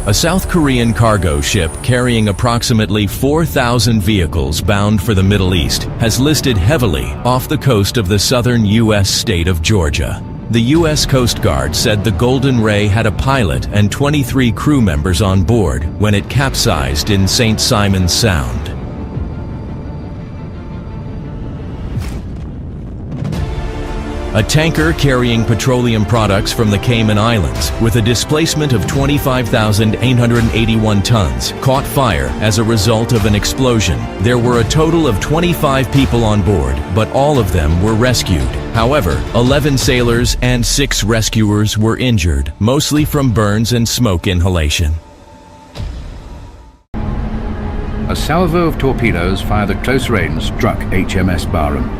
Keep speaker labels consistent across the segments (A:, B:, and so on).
A: A South Korean cargo ship carrying approximately 4,000 vehicles bound for the Middle East has listed heavily off the coast of the southern U.S. state of Georgia. The U.S. Coast Guard said the Golden Ray had a pilot and 23 crew members on board when it capsized in St. Simon's Sound. A tanker carrying petroleum products from the Cayman Islands with a displacement of 25,881 tons caught fire as a result of an explosion. There were a total of 25 people on board, but all of them were rescued. However, 11 sailors and 6 rescuers were injured, mostly from burns and smoke inhalation.
B: A salvo of torpedoes fired at close range struck HMS Barham.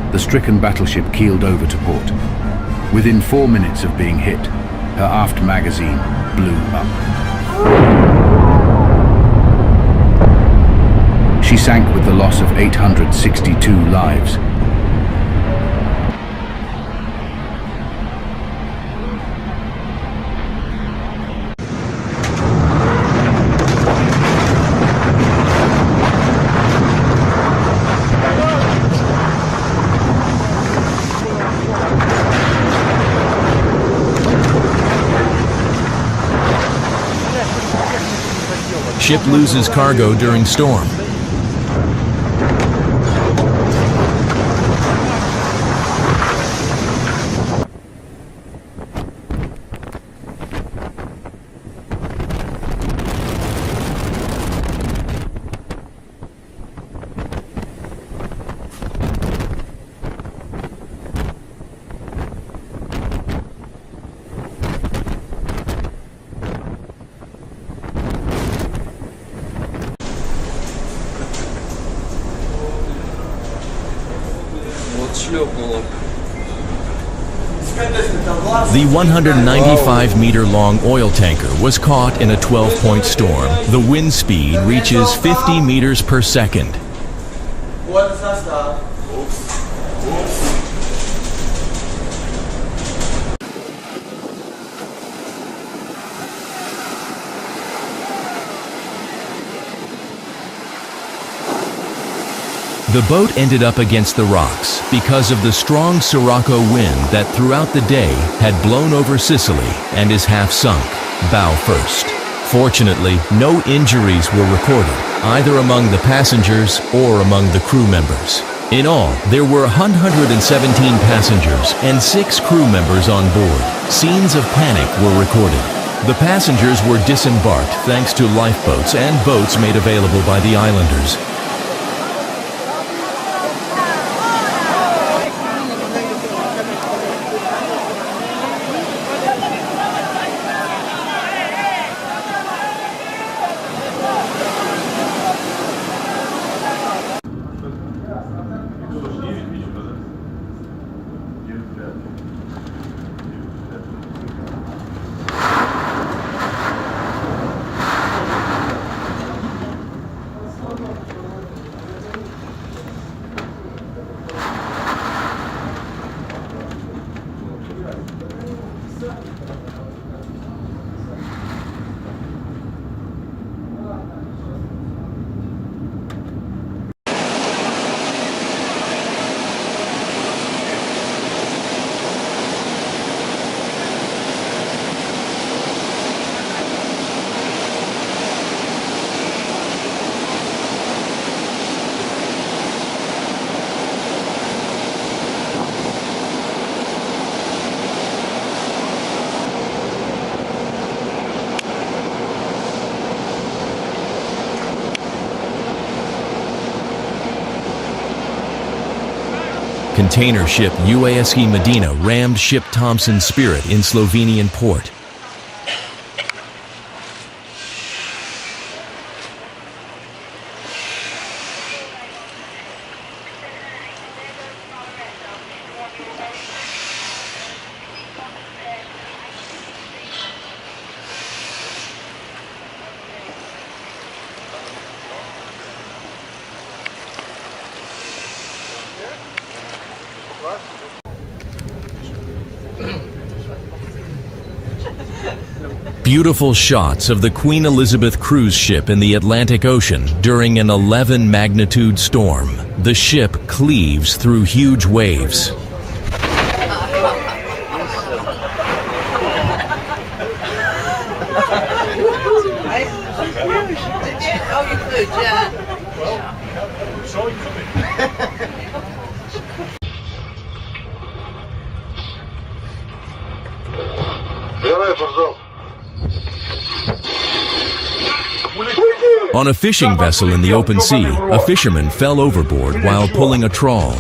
B: The stricken battleship keeled over to port. Within 4 minutes of being hit, her aft magazine blew up. She sank with the loss of 862 lives.
A: Ship loses cargo during storm. The 195-meter-long oil tanker was caught in a 12-point storm. The wind speed reaches 50 meters per second. The boat ended up against the rocks because of the strong Sirocco wind that throughout the day had blown over Sicily and is half sunk, bow first. Fortunately, no injuries were recorded, either among the passengers or among the crew members. In all, there were 117 passengers and 6 crew members on board. Scenes of panic were recorded. The passengers were disembarked thanks to lifeboats and boats made available by the islanders. Container ship UASC Medina rammed ship Thompson Spirit in Slovenian port. Beautiful shots of the Queen Elizabeth cruise ship in the Atlantic Ocean during an 11 magnitude storm. The ship cleaves through huge waves. On a fishing vessel in the open sea, a fisherman fell overboard while pulling a trawl.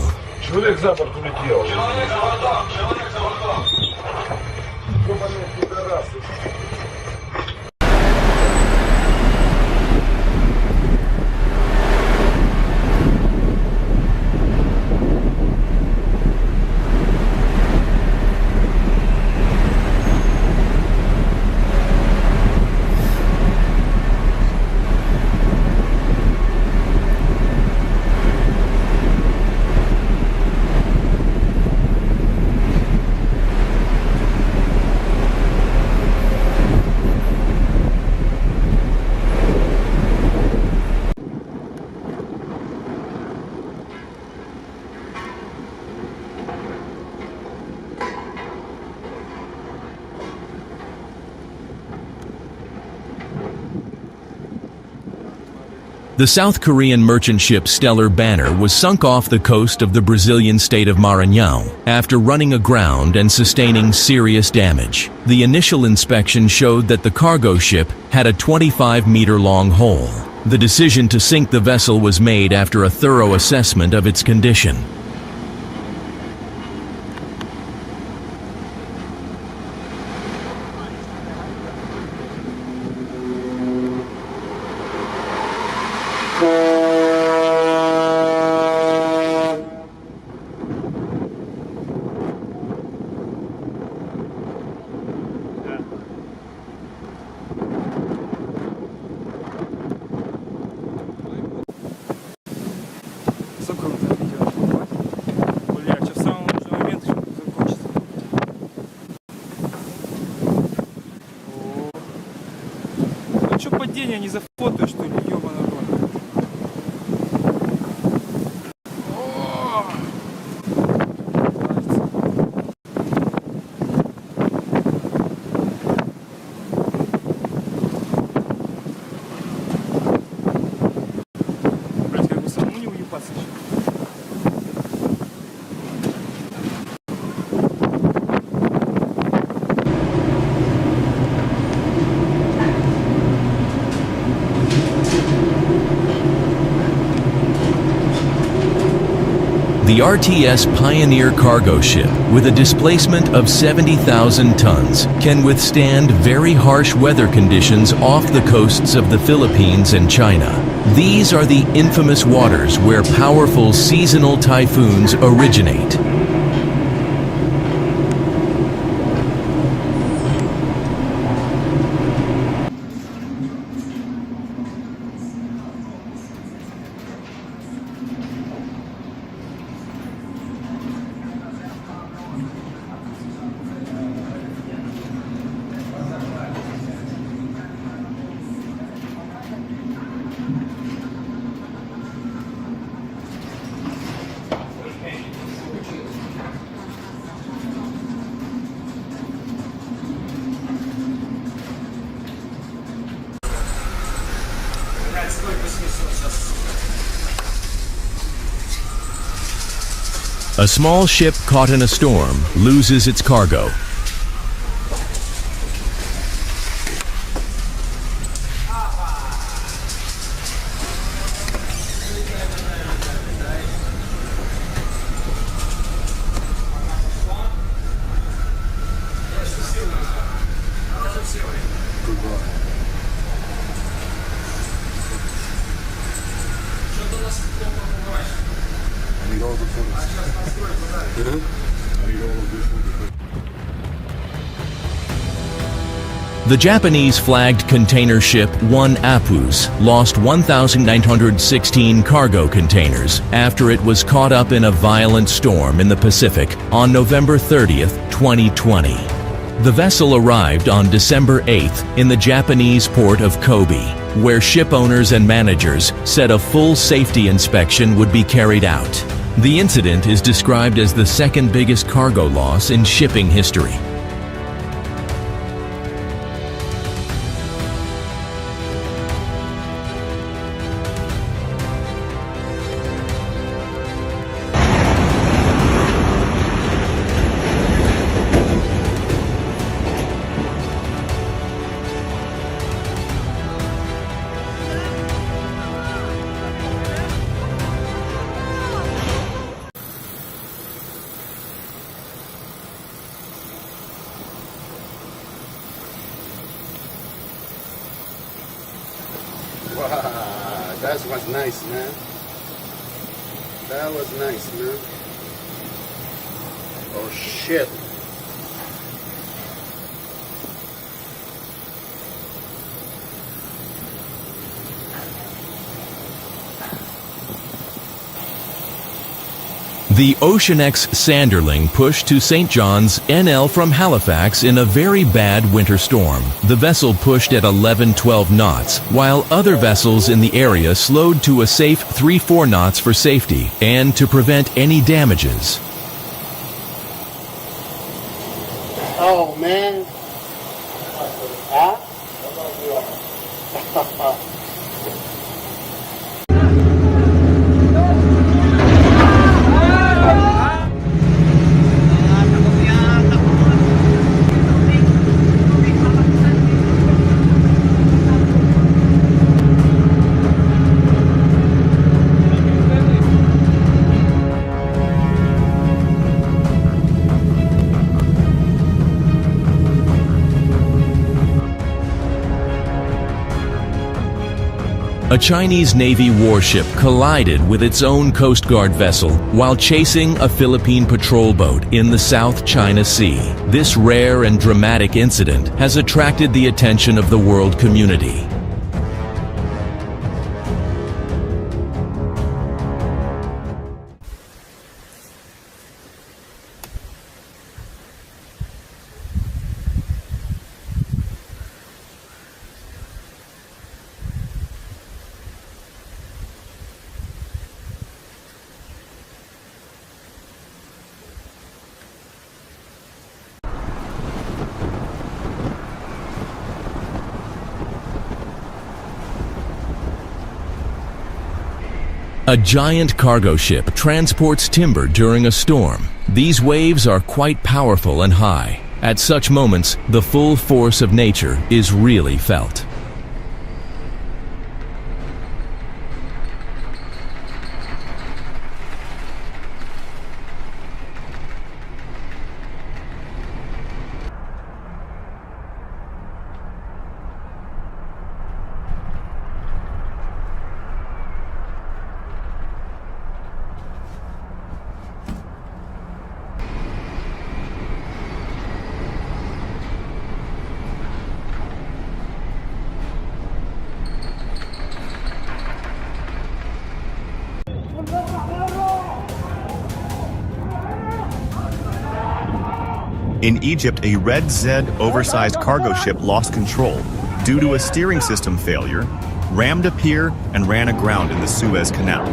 A: The South Korean merchant ship Stellar Banner was sunk off the coast of the Brazilian state of Maranhão after running aground and sustaining serious damage. The initial inspection showed that the cargo ship had a 25-meter-long hole. The decision to sink the vessel was made after a thorough assessment of its condition.
C: Падение не зафотаешь, что ли, ёбаный рот. Блять, как бы самому не уебаться еще.
A: The RTS Pioneer cargo ship, with a displacement of 70,000 tons, can withstand very harsh weather conditions off the coasts of the Philippines and China. These are the infamous waters where powerful seasonal typhoons originate. A small ship caught in a storm loses its cargo. The Japanese-flagged container ship One Apus lost 1,916 cargo containers after it was caught up in a violent storm in the Pacific on November 30th, 2020. The vessel arrived on December 8th in the Japanese port of Kobe, where ship owners and managers said a full safety inspection would be carried out. The incident is described as the second biggest cargo loss in shipping history.
D: Wow, that was nice, man. That was nice, man. Oh shit.
A: The Ocean X Sanderling pushed to St. John's, NL from Halifax in a very bad winter storm. The vessel pushed at 11-12 knots, while other vessels in the area slowed to a safe 3-4 knots for safety and to prevent any damages.
D: Oh man. Huh?
A: A Chinese Navy warship collided with its own Coast Guard vessel while chasing a Philippine patrol boat in the South China Sea. This rare and dramatic incident has attracted the attention of the world community. A giant cargo ship transports timber during a storm. These waves are quite powerful and high. At such moments, the full force of nature is really felt.
E: In Egypt, a Red Zed oversized cargo ship lost control due to a steering system failure, rammed a pier, and ran aground in the Suez Canal.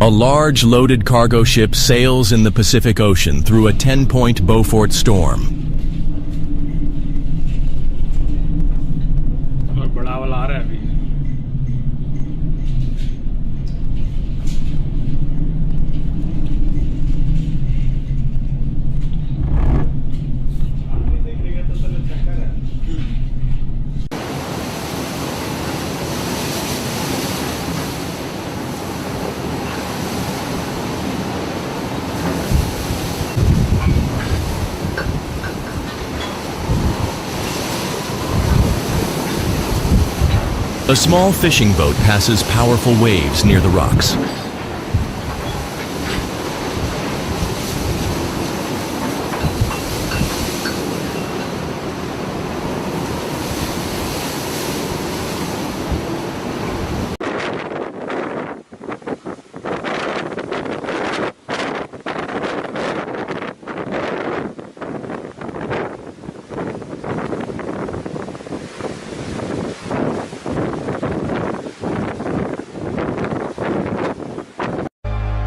E: A large loaded cargo ship sails in the Pacific Ocean through a 10-point Beaufort storm.
A: A small fishing boat passes powerful waves near the rocks.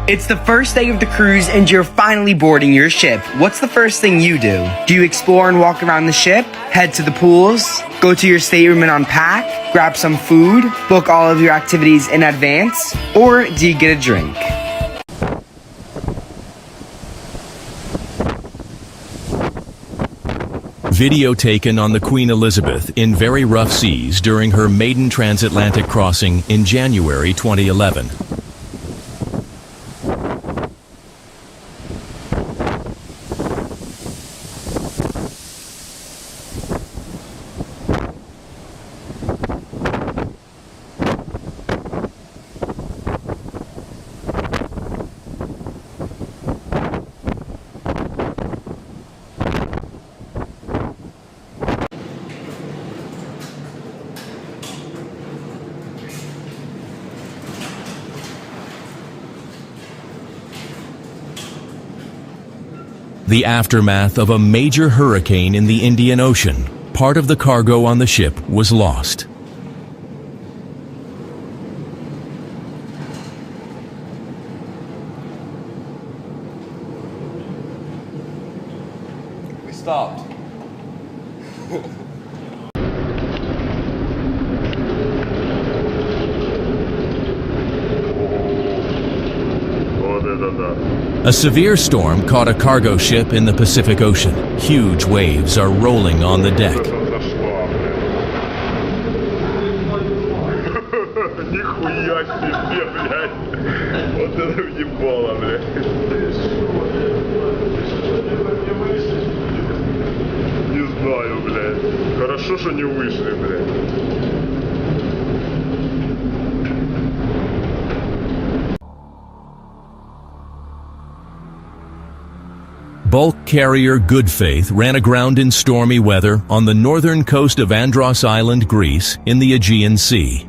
F: It's the first day of the cruise and you're finally boarding your ship. What's the first thing you do? Do you explore and walk around the ship? Head to the pools? Go to your stateroom and unpack? Grab some food? Book all of your activities in advance? Or do you get a drink?
A: Video taken on the Queen Elizabeth in very rough seas during her maiden transatlantic crossing in January 2011. The aftermath of a major hurricane in the Indian Ocean. Part of the cargo on the ship was lost.
G: We stopped.
A: A severe storm caught a cargo ship in the Pacific Ocean. Huge waves are rolling on the deck.
H: Нихуя себе, блядь. Вот это въебало, блядь. Не знаю, блядь. Хорошо, что не вышли, блядь.
A: Bulk carrier Good Faith ran aground in stormy weather on the northern coast of Andros Island, Greece, in the Aegean Sea.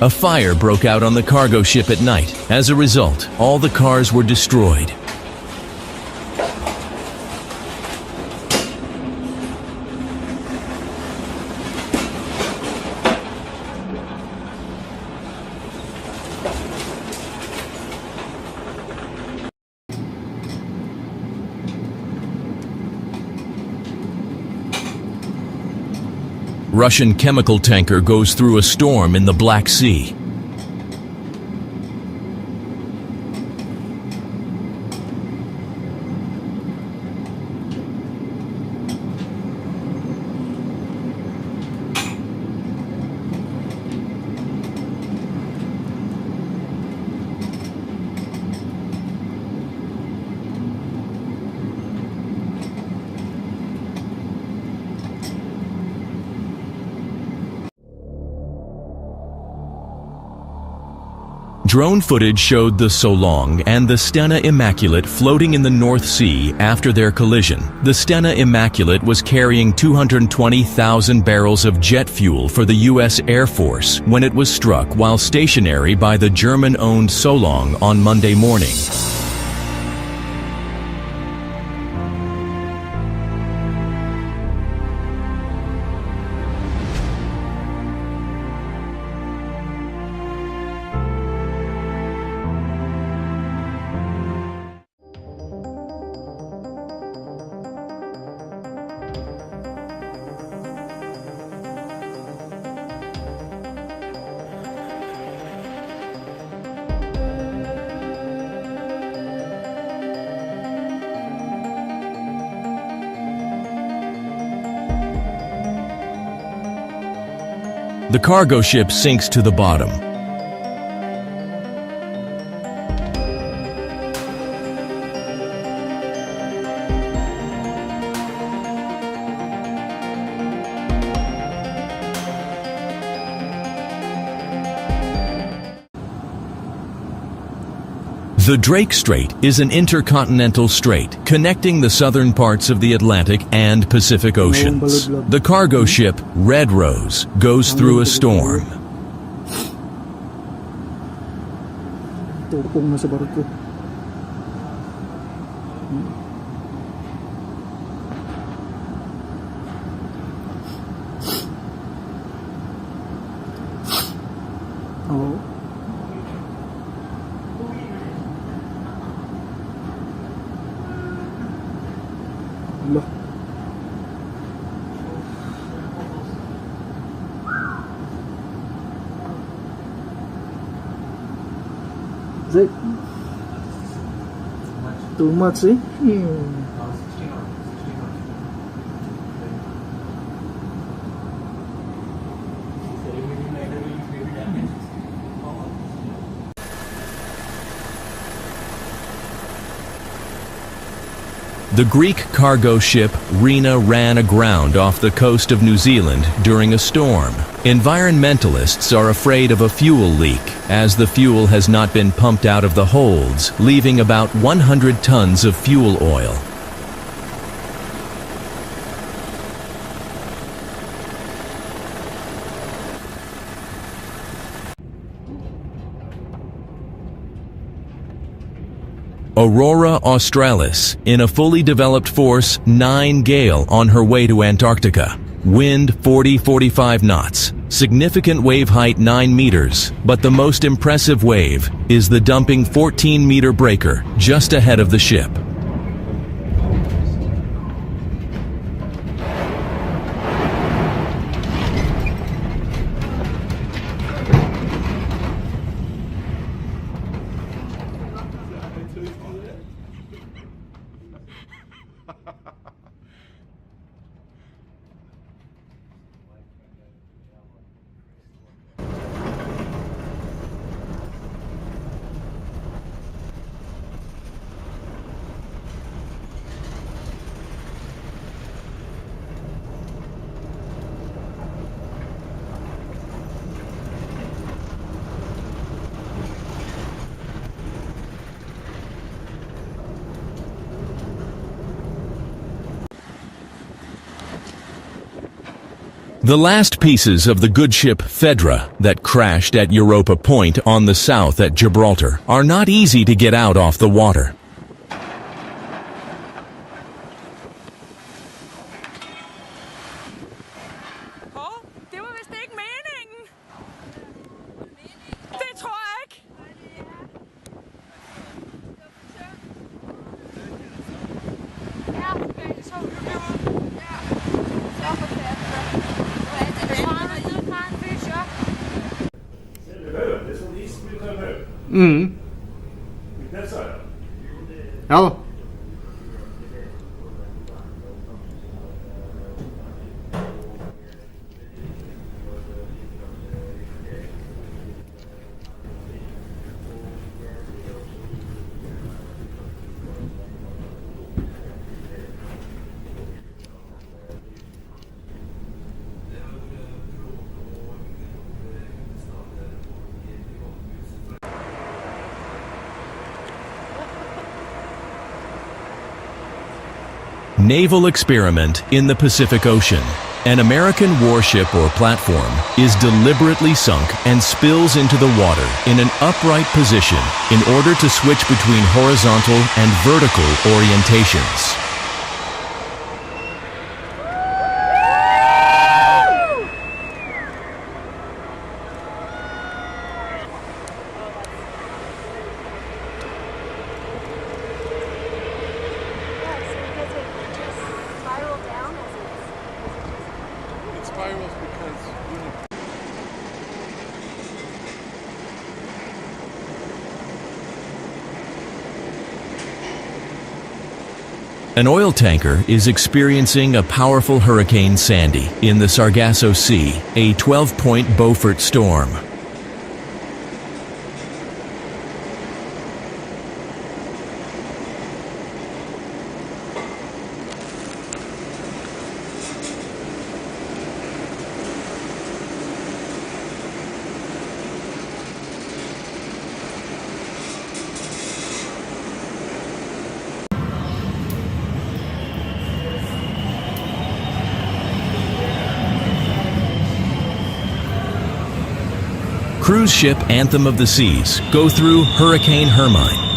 A: A fire broke out on the cargo ship at night. As a result, all the cars were destroyed. Russian chemical tanker goes through a storm in the Black Sea. Drone footage showed the Solong and the Stena Immaculate floating in the North Sea after their collision. The Stena Immaculate was carrying 220,000 barrels of jet fuel for the U.S. Air Force when it was struck while stationary by the German-owned Solong on Monday morning. The cargo ship sinks to the bottom. The Drake Strait is an intercontinental strait connecting the southern parts of the Atlantic and Pacific Oceans. The cargo ship Red Rose goes through a storm.
G: Tukong na sa barko. Oo. Loh. Is too much, eh?
A: The Greek cargo ship Rena ran aground off the coast of New Zealand during a storm. Environmentalists are afraid of a fuel leak, as the fuel has not been pumped out of the holds, leaving about 100 tons of fuel oil. Aurora Australis, in a fully developed force 9 gale on her way to Antarctica. Wind 40-45 knots. Significant wave height 9 meters, but the most impressive wave is the dumping 14-meter breaker just ahead of the ship. The last pieces of the good ship Fedra that crashed at Europa Point on the south at Gibraltar are not easy to get out off the water.
I: Det var vist ikke meningen. Det tror jeg ikke. Ja, det så vi jo. Ja. Så forfærdeligt.
G: Ja.
A: Naval experiment in the Pacific Ocean. An American warship or platform is deliberately sunk and spills into the water in an upright position in order to switch between horizontal and vertical orientations. An oil tanker is experiencing a powerful Hurricane Sandy in the Sargasso Sea, a 12-point Beaufort storm. Cruise ship Anthem of the Seas go through Hurricane Hermine.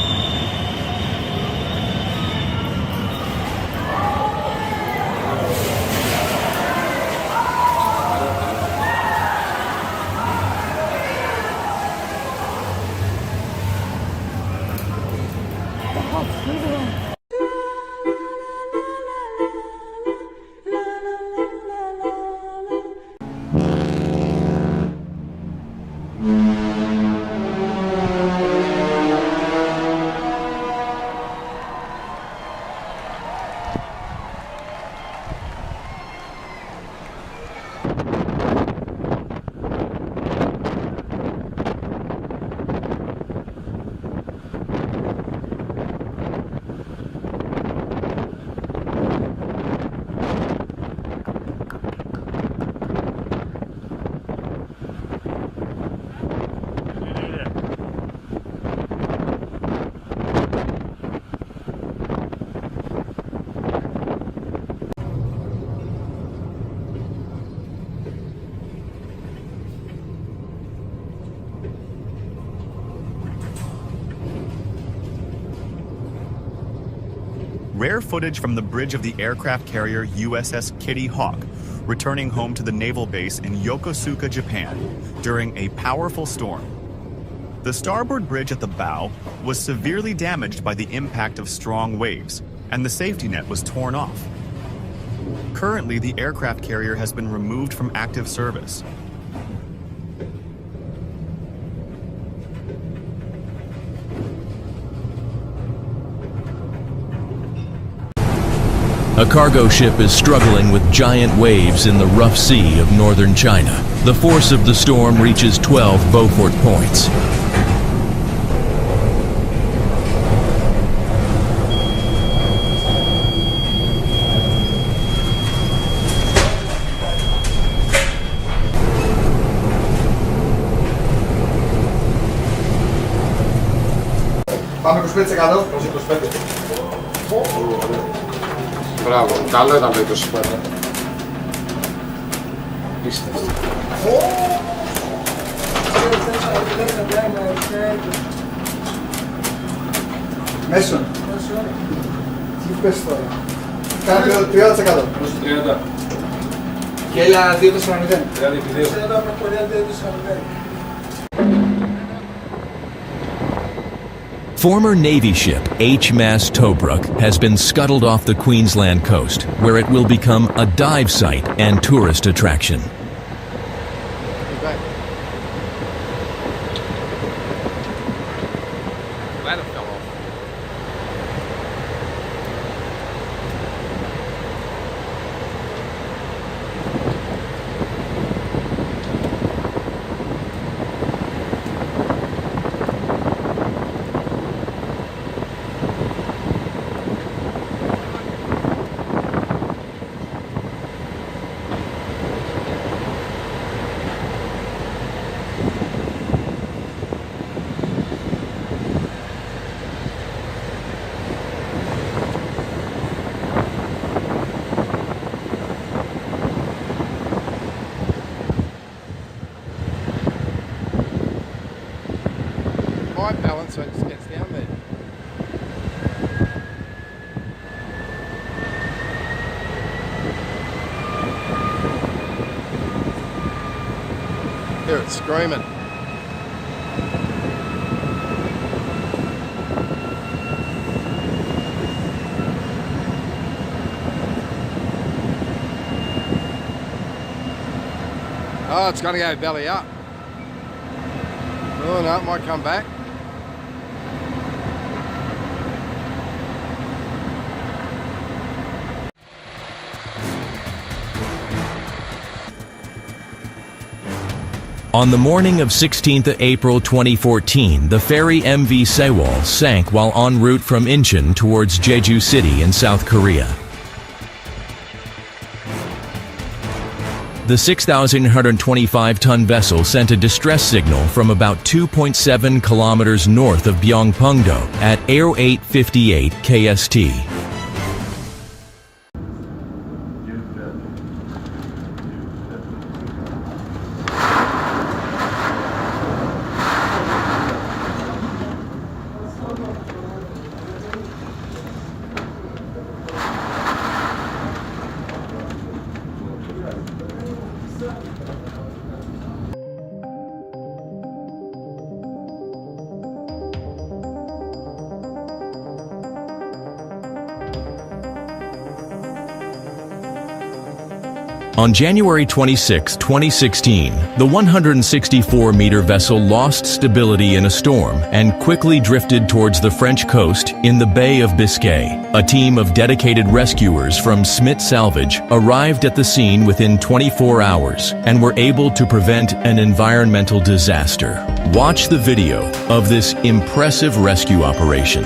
E: Rare footage from the bridge of the aircraft carrier USS Kitty Hawk, returning home to the naval base in Yokosuka, Japan, during a powerful storm. The starboard bridge at the bow was severely damaged by the impact of strong waves, and the safety net was torn off. Currently, the aircraft carrier has been removed from active service.
A: A cargo ship is struggling with giant waves in the rough sea of northern China. The force of the storm reaches 12 Beaufort points.
G: Πάμε 25%.
D: Μπράβο, καλό ήταν το 25. Πίστευτο.
G: Μέσον. Τι πες τώρα. Κάνε 30%.
C: 30.
G: Και έλα 2-4-0.
C: 30.
A: Former Navy ship HMAS Tobruk has been scuttled off the Queensland coast, where it will become a dive site and tourist attraction.
D: so it just gets down there. Hear it screaming. Oh, it's going to go belly up. Oh no, it might come back.
A: On the morning of 16th April 2014, the ferry MV Sewol sank while en route from Incheon towards Jeju City in South Korea. The 6,125-ton vessel sent a distress signal from about 2.7 kilometers north of Byongpungdo at 0858 KST. On January 26, 2016, the 164-meter vessel lost stability in a storm and quickly drifted towards the French coast in the Bay of Biscay. A team of dedicated rescuers from Smith Salvage arrived at the scene within 24 hours and were able to prevent an environmental disaster. Watch the video of this impressive rescue operation.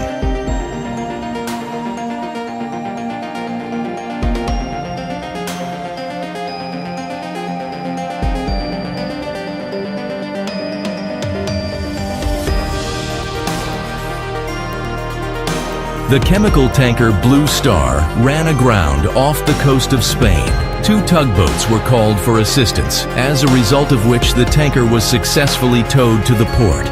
A: The chemical tanker Blue Star ran aground off the coast of Spain. 2 tugboats were called for assistance, as a result of which the tanker was successfully towed to the port.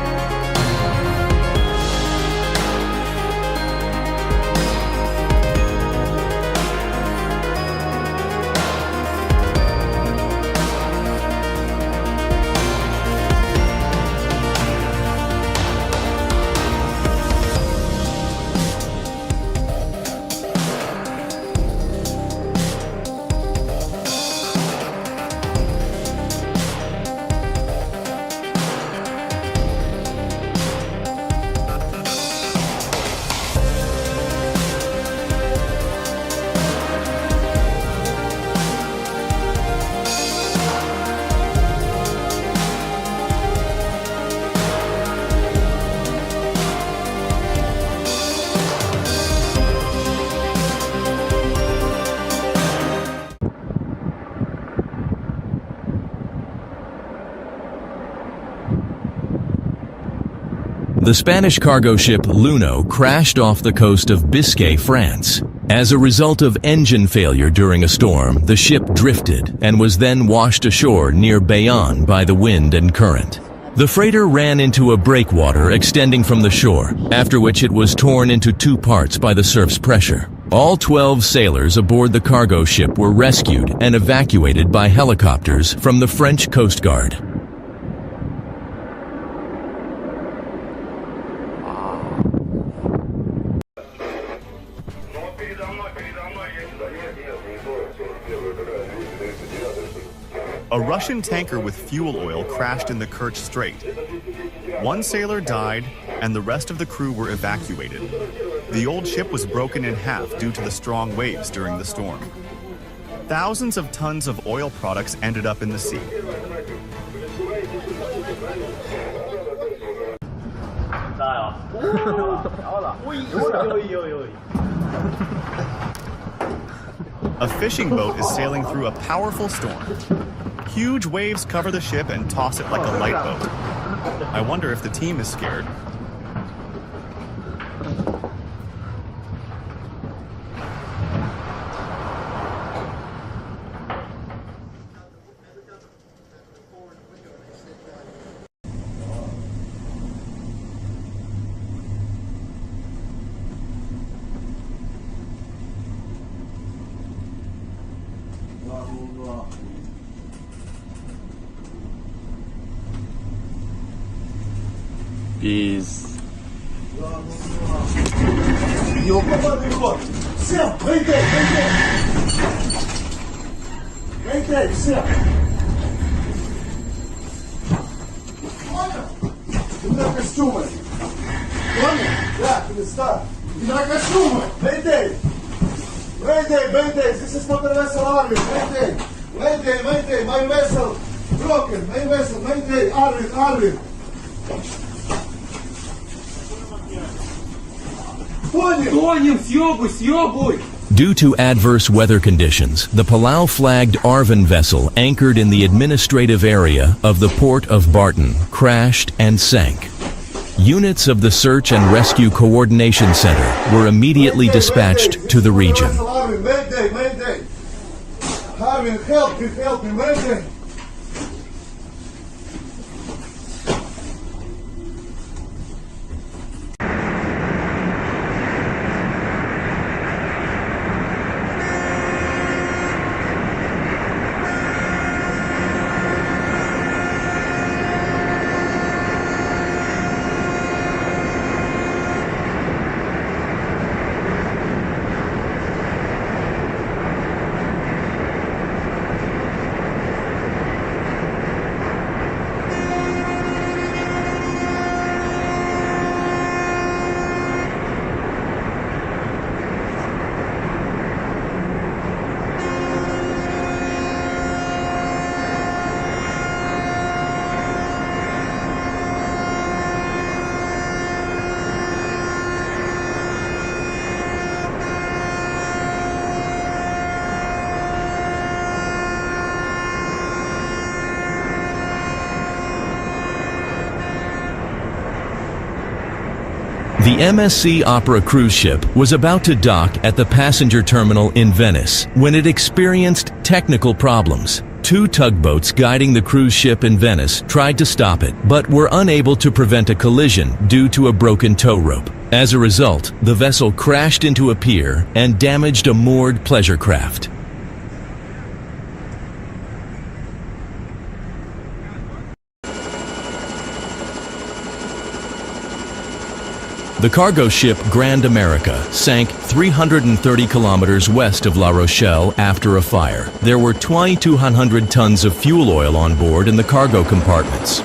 A: The Spanish cargo ship Luno crashed off the coast of Biscay, France. As a result of engine failure during a storm, the ship drifted and was then washed ashore near Bayonne by the wind and current. The freighter ran into a breakwater extending from the shore, after which it was torn into 2 parts by the surf's pressure. All 12 sailors aboard the cargo ship were rescued and evacuated by helicopters from the French Coast Guard.
E: A Russian tanker with fuel oil crashed in the Kerch Strait. 1 sailor died, and the rest of the crew were evacuated. The old ship was broken in half due to the strong waves during the storm. Thousands of tons of oil products ended up in the sea. A fishing boat is sailing through a powerful storm. Huge waves cover the ship and toss it like a light boat. I wonder if the team is scared.
C: Peace.
G: Ёбаный рот! Всем, выйди! Выйди, всем! Понял? Куда костюмы? Понял? Да, перестань. Куда костюмы? Выйди! Выйди! This is not the vessel army. Выйди! My vessel broken. My vessel. Выйди! Arvin.
C: Тонем, съебуй!
A: Due to adverse weather conditions, the Palau-flagged Arvin vessel anchored in the administrative area of the port of Barton crashed and sank. Units of the Search and Rescue Coordination Center were immediately dispatched to the region.
G: Mayday! Arvin, help me, mayday!
A: The MSC Opera cruise ship was about to dock at the passenger terminal in Venice when it experienced technical problems. Two tugboats guiding the cruise ship in Venice tried to stop it, but were unable to prevent a collision due to a broken tow rope. As a result, the vessel crashed into a pier and damaged a moored pleasure craft. The cargo ship Grand America sank 330 kilometers west of La Rochelle after a fire. There were 2,200 tons of fuel oil on board in the cargo compartments.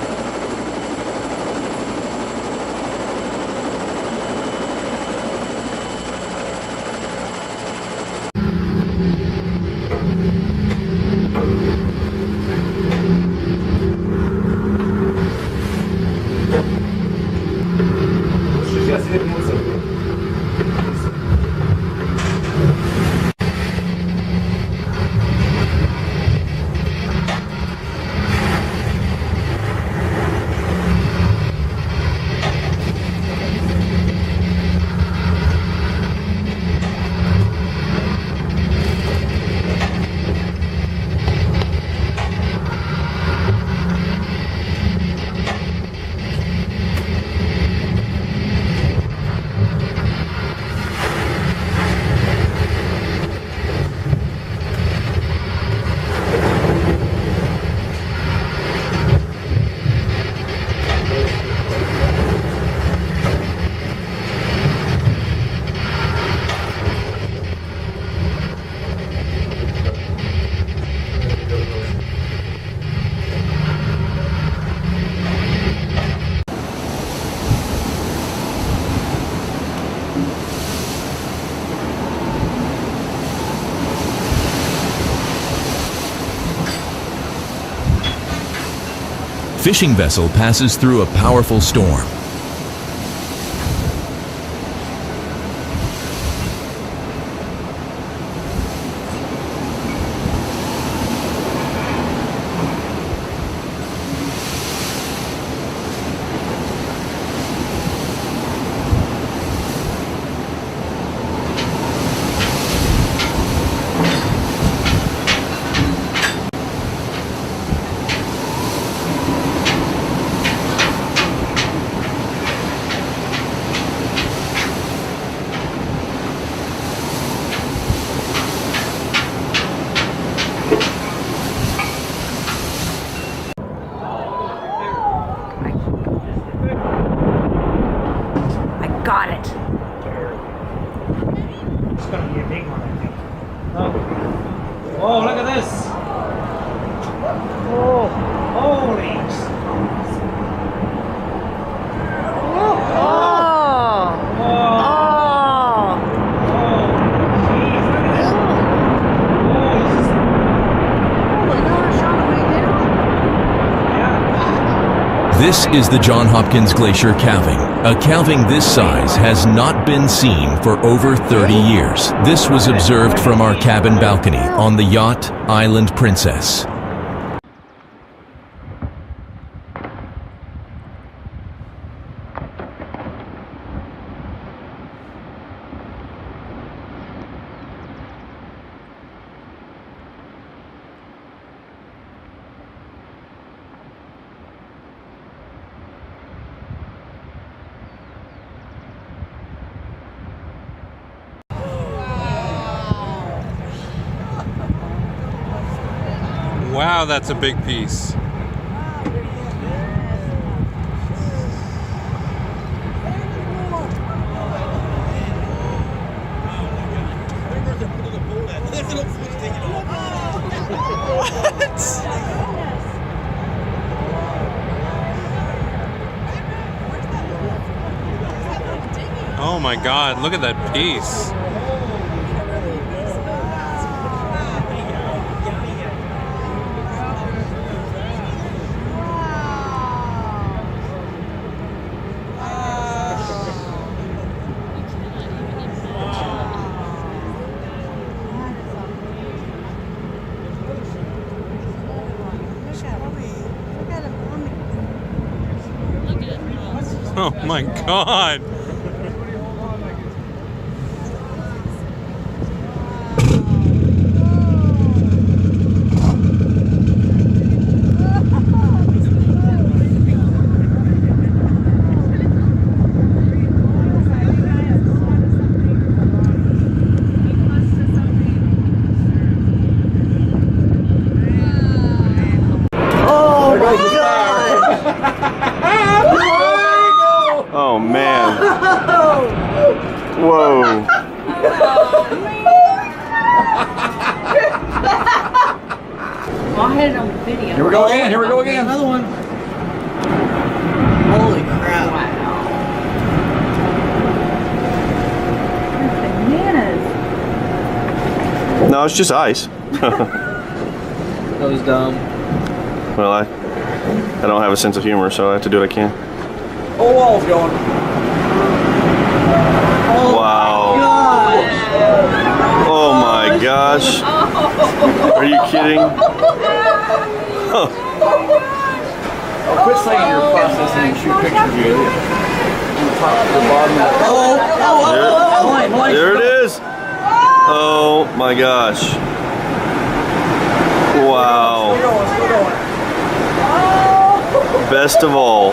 A: Fishing vessel passes through a powerful storm. This is the John Hopkins Glacier Calving. A calving this size has not been seen for over 30 years. This was observed from our cabin balcony on the yacht Island Princess.
C: Wow, that's a big piece. Oh my God, look at that piece. Oh my God.
H: Oh man. Whoa.
J: I had it on video.
K: Here we go again. Here we go again.
J: Another one. Holy crap. Wow. Bananas.
H: No, it's just ice.
K: That was dumb.
H: Well, I don't have a sense of humor, so I have to do what I can.
K: Oh, wall's going.
J: Oh
H: Wow.
J: my
H: Oh my gosh. Are you kidding?
K: Oh, quit saying you're processing and shoot pictures, you idiot. On the top to the bottom.
H: There it is. Oh my gosh. Wow. Best of all.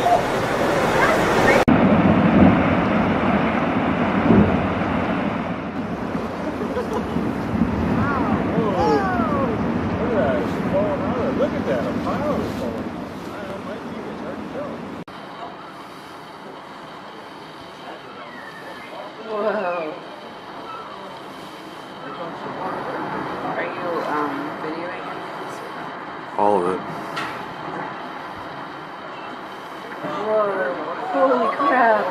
J: Whoa. Are you videoing it?
H: All of it.
J: Whoa. Holy crap.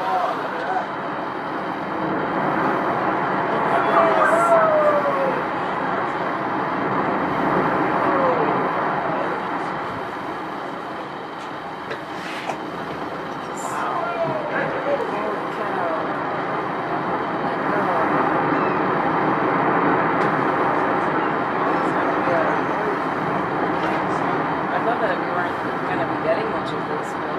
J: I thought that we weren't going to be getting much of this, but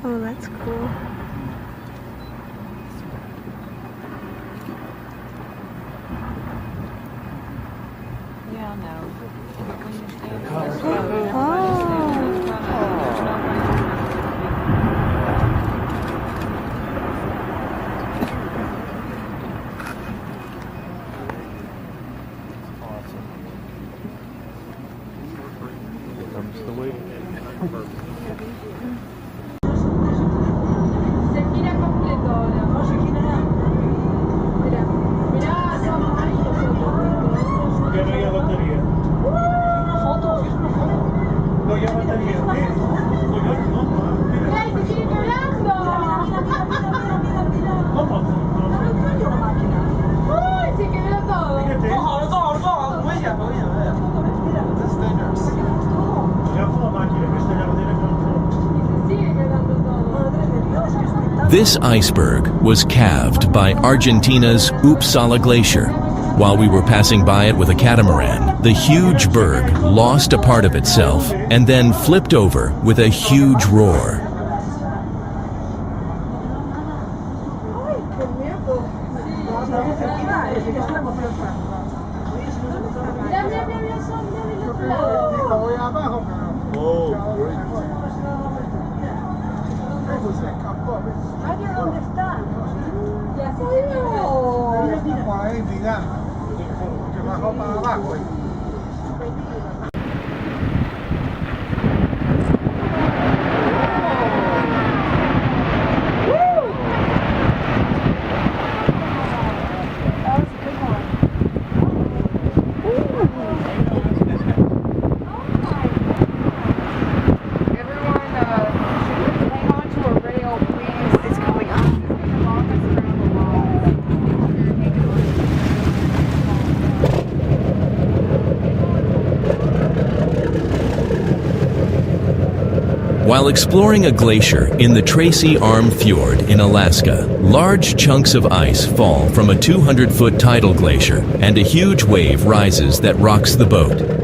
I: Oh, that's cool.
J: Yeah, no.
I: Se gira completo ahora. No se gira nada. Mira, mira, son ahí los otros.
G: Ya no hay batería. Una foto, es una foto. No hay batería.
I: Mira, y se sigue quebrando.
G: ¿Cómo?
I: Uy, se quebró todo.
G: Ya fue la máquina que está ya no tiene control.
I: Se sigue quebrando todo.
A: This iceberg was calved by Argentina's Uppsala Glacier. While we were passing by it with a catamaran, the huge berg lost a part of itself and then flipped over with a huge roar.
I: Ay, qué miedo. Mira, mira, mira, mira, son del otro lado.
G: Voy abajo, se escapó.
I: Mario, ¿dónde está? Ya se
G: Está por ahí mirando. Que bajó para abajo.
A: While exploring a glacier in the Tracy Arm Fjord in Alaska, large chunks of ice fall from a 200-foot tidal glacier and a huge wave rises that rocks the boat.